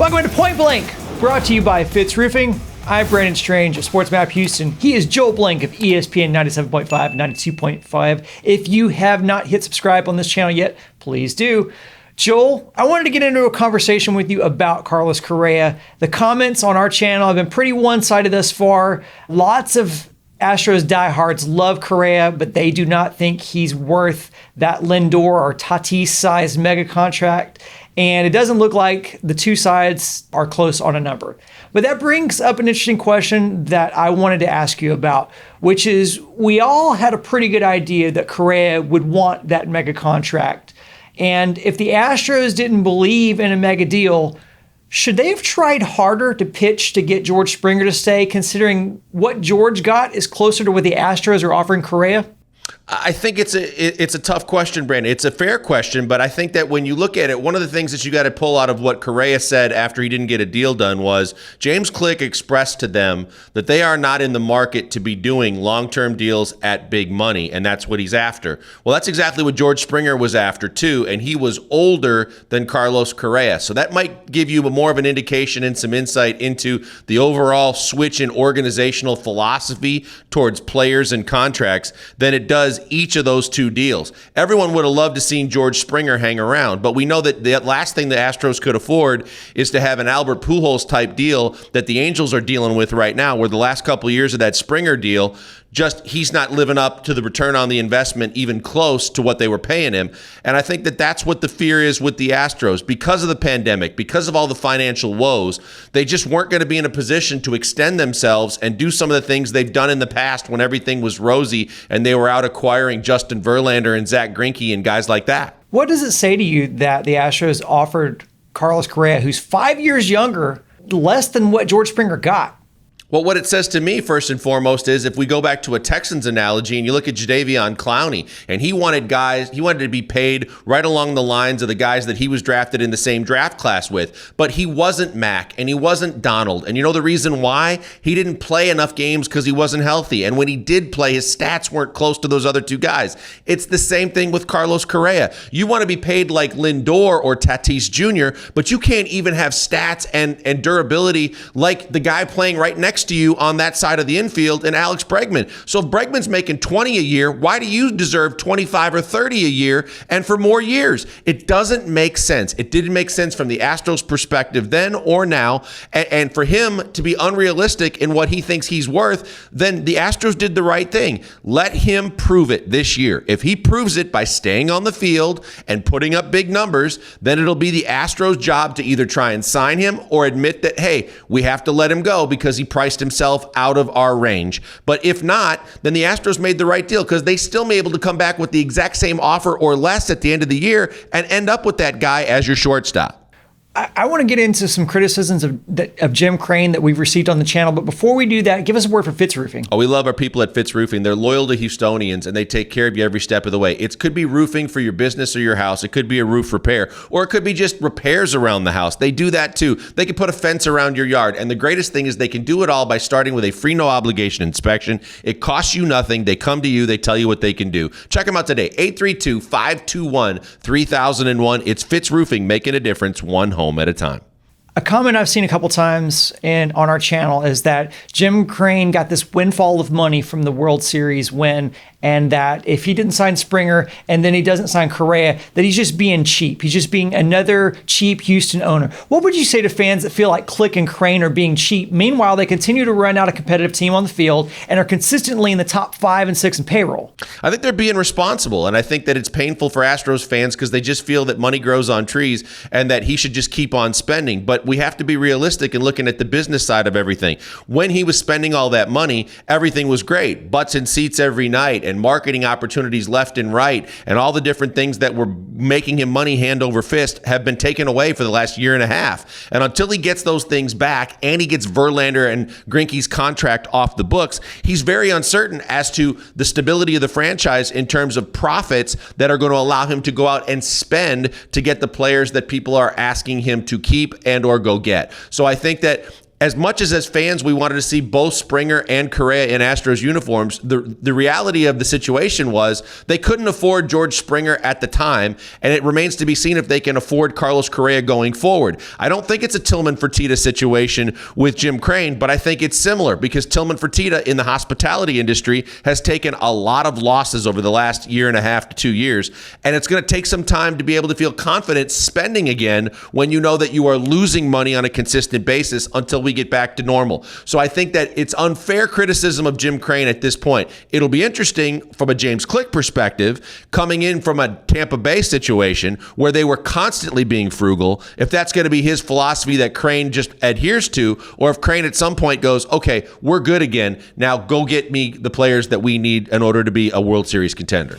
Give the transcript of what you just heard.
Welcome to Point Blank, brought to you by Fitzroofing. I'm Brandon Strange of Sports Map Houston. He is Joel Blank of ESPN 97.5, 92.5. If you have not hit subscribe on this channel yet, please do. Joel, I wanted to get into a conversation with you about Carlos Correa. The comments on our channel have been pretty one-sided thus far. Lots of Astros diehards love Correa, but they do not think he's worth that Lindor or Tatis-sized mega contract. And it doesn't look like the two sides are close on a number. But that brings up an interesting question that I wanted to ask you about, which is we all had a pretty good idea that Correa would want that mega contract. And if the Astros didn't believe in a mega deal, should they have tried harder to pitch to get George Springer to stay, considering what George got is closer to what the Astros are offering Correa? I think it's a tough question, Brandon. It's a fair question, but I think that when you look at it, one of the things that you got to pull out of what Correa said after he didn't get a deal done was James Click expressed to them that they are not in the market to be doing long-term deals at big money, and that's what he's after. Well, that's exactly what George Springer was after, too, and he was older than Carlos Correa. So that might give you more of an indication and some insight into the overall switch in organizational philosophy towards players and contracts than it does each of those two deals. Everyone would have loved to seen George Springer hang around, but we know that the last thing the Astros could afford is to have an Albert Pujols type deal that the Angels are dealing with right now, where the last couple of years of that Springer deal, just he's not living up to the return on the investment even close to what they were paying him. And I think that that's what the fear is with the Astros. Because of the pandemic, because of all the financial woes, they just weren't going to be in a position to extend themselves and do some of the things they've done in the past when everything was rosy and they were out acquiring Justin Verlander and Zach Greinke and guys like that. What does it say to you that the Astros offered Carlos Correa, who's 5 years younger, less than what George Springer got? Well, what it says to me, first and foremost, is if we go back to a Texans analogy and you look at Jadeveon Clowney, and he wanted to be paid right along the lines of the guys that he was drafted in the same draft class with. But he wasn't Mac and he wasn't Donald. And you know the reason why? He didn't play enough games because he wasn't healthy. And when he did play, his stats weren't close to those other two guys. It's the same thing with Carlos Correa. You want to be paid like Lindor or Tatis Jr., but you can't even have stats and durability like the guy playing right next to you on that side of the infield and Alex Bregman. So if Bregman's making 20 a year, why do you deserve 25 or 30 a year and for more years? It doesn't make sense. It didn't make sense from the Astros perspective then or now. And for him to be unrealistic in what he thinks he's worth, then the Astros did the right thing. Let him prove it this year. If he proves it by staying on the field and putting up big numbers, then it'll be the Astros' job to either try and sign him or admit that, hey, we have to let him go because he priced himself out of our range. But if not, then the Astros made the right deal because they still may be able to come back with the exact same offer or less at the end of the year and end up with that guy as your shortstop. I want to get into some criticisms of Jim Crane that we've received on the channel. But before we do that, give us a word for Fitzroofing. Oh, we love our people at Fitzroofing. They're loyal to Houstonians, and they take care of you every step of the way. It could be roofing for your business or your house. It could be a roof repair, or it could be just repairs around the house. They do that too. They can put a fence around your yard. And the greatest thing is they can do it all by starting with a free no obligation inspection. It costs you nothing. They come to you. They tell you what they can do. Check them out today. 832-521-3001. It's Fitzroofing, making a difference one home at a time. A comment I've seen a couple times on our channel is that Jim Crane got this windfall of money from the World Series win, and that if he didn't sign Springer and then he doesn't sign Correa, that he's just being cheap. He's just being another cheap Houston owner. What would you say to fans that feel like Click and Crane are being cheap? Meanwhile, they continue to run out a competitive team on the field and are consistently in the top 5 and 6 in payroll. I think they're being responsible, and I think that it's painful for Astros fans because they just feel that money grows on trees and that he should just keep on spending. But we have to be realistic in looking at the business side of everything. When he was spending all that money, everything was great. Butts and seats every night and marketing opportunities left and right, and all the different things that were making him money hand over fist have been taken away for the last year and a half. And until he gets those things back and he gets Verlander and Greinke's contract off the books, he's very uncertain as to the stability of the franchise in terms of profits that are going to allow him to go out and spend to get the players that people are asking him to keep and or go get. So I think that as much as fans we wanted to see both Springer and Correa in Astros uniforms, the reality of the situation was they couldn't afford George Springer at the time, and it remains to be seen if they can afford Carlos Correa going forward. I don't think it's a Tillman Fertitta situation with Jim Crane, but I think it's similar because Tillman Fertitta in the hospitality industry has taken a lot of losses over the last year and a half to 2 years, and it's going to take some time to be able to feel confident spending again when you know that you are losing money on a consistent basis until we get back to normal. So I think that it's unfair criticism of Jim Crane at this point. It'll be interesting from a James Click perspective, coming in from a Tampa Bay situation where they were constantly being frugal, if that's going to be his philosophy that Crane just adheres to, or if Crane at some point goes, okay, we're good again, now go get me the players that we need in order to be a World Series contender.